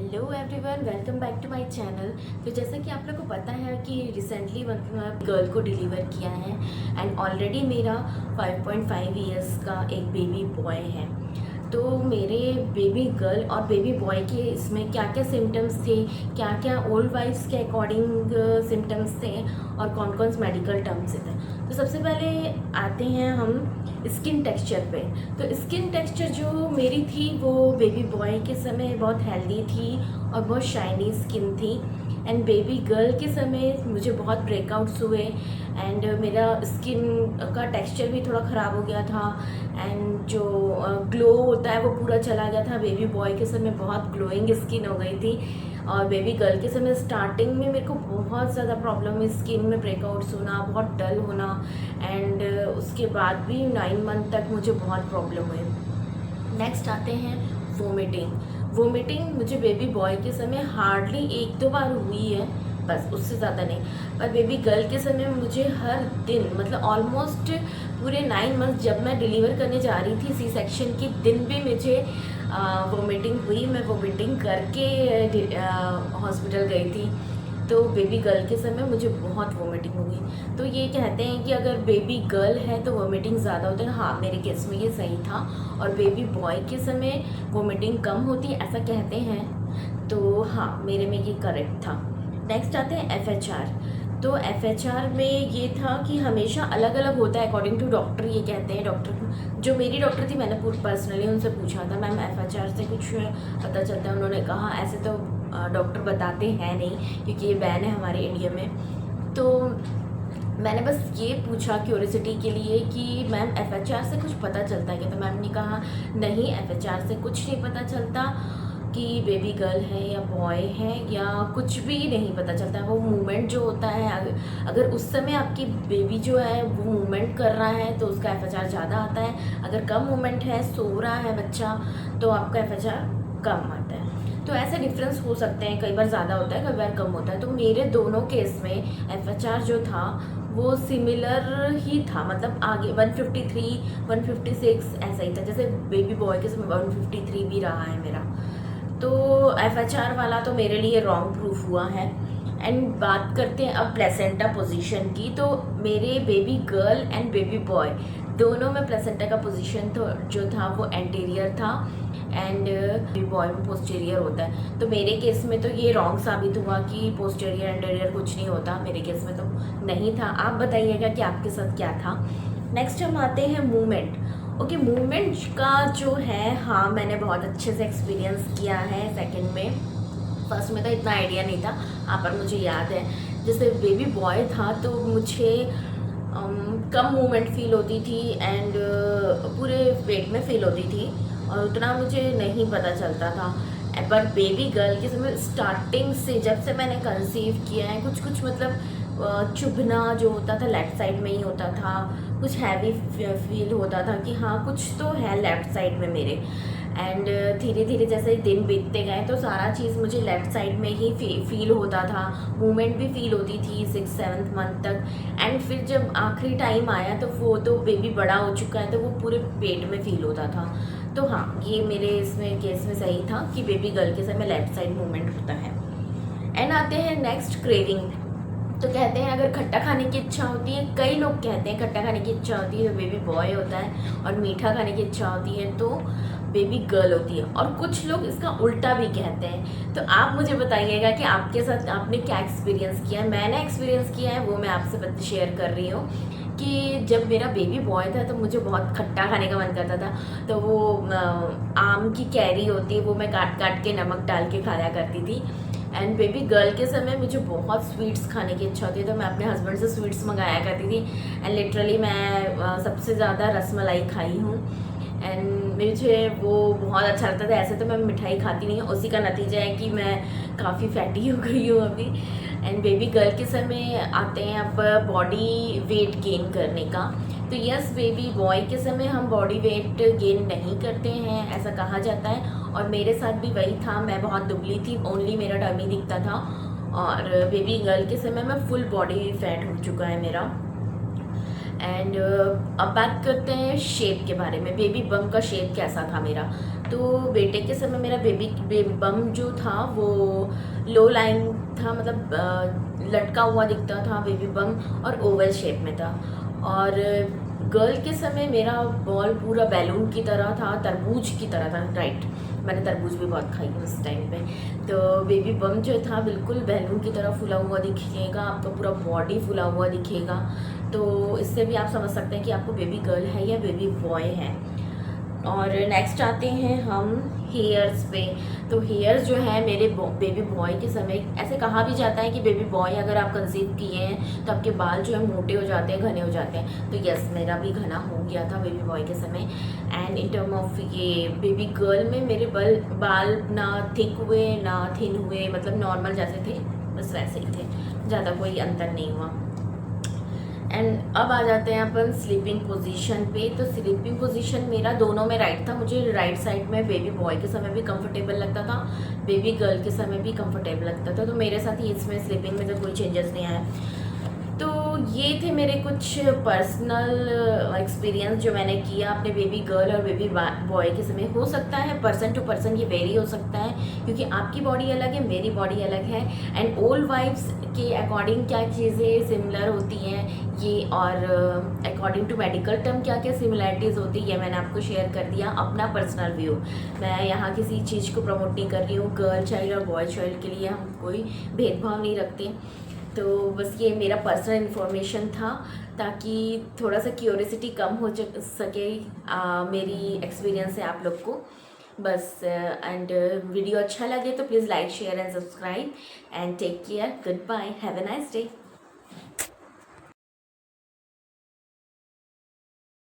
Hello everyone, welcome back to my channel. तो जैसा कि आप लोग को पता है कि रिसेंटली मैं गर्ल को डिलीवर किया है एंड ऑलरेडी मेरा 5.5 इयर्स का एक बेबी बॉय है। तो मेरे बेबी गर्ल और बेबी बॉय के इसमें क्या क्या सिम्टम्स थे, क्या क्या ओल्ड वाइफ्स के अकॉर्डिंग सिम्टम्स थे और कौन कौन से मेडिकल टर्म्स थे। तो सबसे पहले आते हैं हम स्किन टेक्सचर पे। तो स्किन टेक्सचर जो मेरी थी वो बेबी बॉय के समय बहुत हेल्दी थी और बहुत शाइनी स्किन थी एंड बेबी गर्ल के समय मुझे बहुत ब्रेकआउट्स हुए एंड मेरा स्किन का टेक्सचर भी थोड़ा ख़राब हो गया था एंड जो ग्लो होता है वो पूरा चला गया था। बेबी बॉय के समय बहुत ग्लोइंग स्किन हो गई थी और बेबी गर्ल के समय स्टार्टिंग में मेरे को बहुत ज़्यादा प्रॉब्लम हुई, स्किन में ब्रेकआउट्स होना, बहुत डल होना एंड उसके बाद भी 9 मंथ तक मुझे बहुत प्रॉब्लम हुई। नेक्स्ट आते हैं वोमिटिंग मुझे बेबी बॉय के समय हार्डली 1-2 बार हुई है, बस उससे ज़्यादा नहीं। पर बेबी गर्ल के समय मुझे हर दिन मतलब ऑलमोस्ट पूरे 9 मंथ जब मैं डिलीवर करने जा रही थी सी सेक्शन के दिन भी मुझे वोमिटिंग हुई। मैं वोमिटिंग करके हॉस्पिटल गई थी। तो बेबी गर्ल के समय मुझे बहुत वोमिटिंग हुई। तो ये कहते हैं कि अगर बेबी गर्ल है तो वोमिटिंग ज़्यादा होता है। हाँ, मेरे केस में ये सही था और बेबी बॉय के समय वोमिटिंग कम होती है ऐसा कहते हैं। तो हाँ, मेरे में ये करेक्ट था। नेक्स्ट आते हैं FHR। तो FHR में ये था कि हमेशा अलग अलग होता है अकॉर्डिंग टू डॉक्टर। ये कहते हैं डॉक्टर, जो मेरी डॉक्टर थी मैंने पर्सनली उनसे पूछा था, मैम FHR से कुछ पता चलता है? उन्होंने कहा ऐसे तो डॉक्टर बताते हैं नहीं क्योंकि ये बैन है हमारे इंडिया में। तो मैंने बस ये पूछा क्यूरियोसिटी के लिए कि मैम FHR से कुछ पता चलता है क्या? तो मैम ने कहा नहीं, FHR से कुछ नहीं पता चलता कि बेबी गर्ल है या बॉय है या कुछ भी नहीं पता चलता है। वो मूवमेंट जो होता है, अगर उस समय आपकी बेबी जो है वो मूवमेंट कर रहा है तो उसका FHR ज़्यादा आता है। अगर कम मूवमेंट है, सो रहा है बच्चा, तो आपका FHR कम आता है। तो ऐसे डिफरेंस हो सकते हैं, कई बार ज़्यादा होता है, कई बार कम होता है। तो मेरे दोनों केस में FHR जो था वो सिमिलर ही था, मतलब आगे 153, 156 ऐसा ही था। जैसे बेबी बॉय के समय 153 भी रहा है मेरा। तो FHR वाला तो मेरे लिए रॉन्ग प्रूफ हुआ है। एंड बात करते हैं अब प्लेसेंटा पोजीशन की। तो मेरे baby girl and baby boy दोनों में प्लेसेंटा का पोजीशन तो जो था वो एंटीरियर था एंड बेबी बॉय में पोस्टीरियर होता है। तो मेरे केस में तो ये रॉन्ग साबित हुआ कि पोस्टीरियर एंटीरियर कुछ नहीं होता। मेरे केस में तो नहीं था। आप बताइएगा कि आपके साथ क्या था। नेक्स्ट हम आते हैं मूवमेंट। ओके, मूवमेंट का जो है, हाँ मैंने बहुत अच्छे से एक्सपीरियंस किया है सेकंड में। फर्स्ट में तो इतना आइडिया नहीं था, पर मुझे याद है जैसे बेबी बॉय था तो मुझे कम मूवमेंट फील होती थी एंड पूरे पेट में फील होती थी और उतना मुझे नहीं पता चलता था। पर बेबी गर्ल के समय स्टार्टिंग से जब से मैंने कंसीव किया है कुछ मतलब चुभना जो होता था लेफ़्ट साइड में ही होता था, कुछ हैवी फील होता था कि हाँ कुछ तो है लेफ़्ट साइड में मेरे। एंड धीरे धीरे जैसे दिन बीतते गए तो सारा चीज़ मुझे लेफ़्ट साइड में ही फील होता था। मूवमेंट भी फील होती थी 6-7 मंथ तक। एंड फिर जब आखिरी टाइम आया तो वो तो बेबी बड़ा हो चुका है तो वो पूरे पेट में फील होता था। तो हाँ, ये मेरे इसमें केस में सही था कि बेबी गर्ल के समय लेफ़्ट साइड मूवमेंट होता है। एंड आते हैं नेक्स्ट, क्रेविंग। तो कहते हैं अगर खट्टा खाने की इच्छा होती है, कई लोग कहते हैं खट्टा खाने की इच्छा होती है तो बेबी बॉय होता है और मीठा खाने की इच्छा होती है तो बेबी गर्ल होती है, और कुछ लोग इसका उल्टा भी कहते हैं। तो आप मुझे बताइएगा कि आपके साथ आपने क्या एक्सपीरियंस किया है। मैंने एक्सपीरियंस किया है वो मैं आपसे शेयर कर रही हूँ कि जब मेरा बेबी बॉय था तो मुझे बहुत खट्टा खाने का मन करता था। तो वो आम की कैरी होती है वो मैं काट काट के नमक डाल के खाया करती थी। एंड बेबी गर्ल के समय मुझे बहुत स्वीट्स खाने की इच्छा होती है तो मैं अपने हस्बैंड से स्वीट्स मंगाया करती थी। एंड लिटरली मैं सबसे ज़्यादा रसमलाई खाई हूँ एंड मुझे वो बहुत अच्छा लगता था। ऐसे तो मैं मिठाई खाती नहीं हूँ, उसी का नतीजा है कि मैं काफ़ी फैटी हो गई हूँ अभी। एंड बेबी गर्ल के समय आते हैं अब बॉडी वेट गेन करने का। तो यस, बेबी बॉय के समय हम बॉडी वेट गेन नहीं करते हैं ऐसा कहा जाता है और मेरे साथ भी वही था। मैं बहुत दुबली थी, ओनली मेरा टमी दिखता था और बेबी गर्ल के समय मैं फुल बॉडी फैट हो चुका है मेरा। एंड अब बात करते हैं शेप के बारे में, बेबी बम का शेप कैसा था मेरा। तो बेटे के समय मेरा बेबी बम जो था वो लो लाइन था, मतलब लटका हुआ दिखता था बेबी बम, और ओवल शेप में था। और गर्ल के समय मेरा बॉल पूरा बैलून की तरह था, तरबूज की तरह था, राइट, मैंने तरबूज भी बहुत खाई उस टाइम पे। तो बेबी बम जो था बिल्कुल बैलून की तरह फूला हुआ दिखेगा, आपका पूरा बॉडी फूला हुआ दिखेगा। तो इससे भी आप समझ सकते हैं कि आपको बेबी गर्ल है या बेबी बॉय है। और नेक्स्ट आते हैं हम हेयर्स पे। तो हेयर्स जो है मेरे बेबी बॉय के समय, ऐसे कहा भी जाता है कि बेबी बॉय अगर आप कंसीव किए हैं तो आपके बाल जो है मोटे हो जाते हैं, घने हो जाते हैं। तो यस, मेरा भी घना हो गया था बेबी बॉय के समय। एंड इन टर्म ऑफ ये बेबी गर्ल में मेरे बाल ना थिक हुए ना थिन हुए, मतलब नॉर्मल जैसे थे बस वैसे ही थे, ज़्यादा कोई अंतर नहीं हुआ। एंड अब आ जाते हैं अपन स्लीपिंग पोजीशन पे। तो स्लीपिंग पोजीशन मेरा दोनों में राइट था, मुझे राइट साइड में बेबी बॉय के समय भी कंफर्टेबल लगता था, बेबी गर्ल के समय भी कंफर्टेबल लगता था। तो मेरे साथ ही इसमें स्लीपिंग में तो कोई चेंजेस नहीं आया। तो ये थे मेरे कुछ पर्सनल एक्सपीरियंस जो मैंने किया अपने बेबी गर्ल और बेबी बॉय के समय। हो सकता है पर्सन टू पर्सन ये वेरी हो सकता है, क्योंकि आपकी बॉडी अलग है, मेरी बॉडी अलग है। एंड ओल्ड वाइफ्स के अकॉर्डिंग क्या चीज़ें सिमिलर होती हैं ये, और अकॉर्डिंग टू मेडिकल टर्म क्या क्या सिमिलैरिटीज़ होती है, ये मैंने आपको शेयर कर दिया अपना पर्सनल व्यू। मैं यहाँ किसी चीज़ को प्रमोट नहीं कर रही हूँ, गर्ल चाइल्ड और बॉय चाइल्ड के लिए हम कोई भेदभाव नहीं रखते। तो बस ये मेरा पर्सनल इन्फॉर्मेशन था, ताकि थोड़ा सा क्यूरियोसिटी कम हो सके मेरी एक्सपीरियंस से आप लोग को बस। एंड वीडियो अच्छा लगे तो please like share and subscribe and take care, goodbye, have a nice day.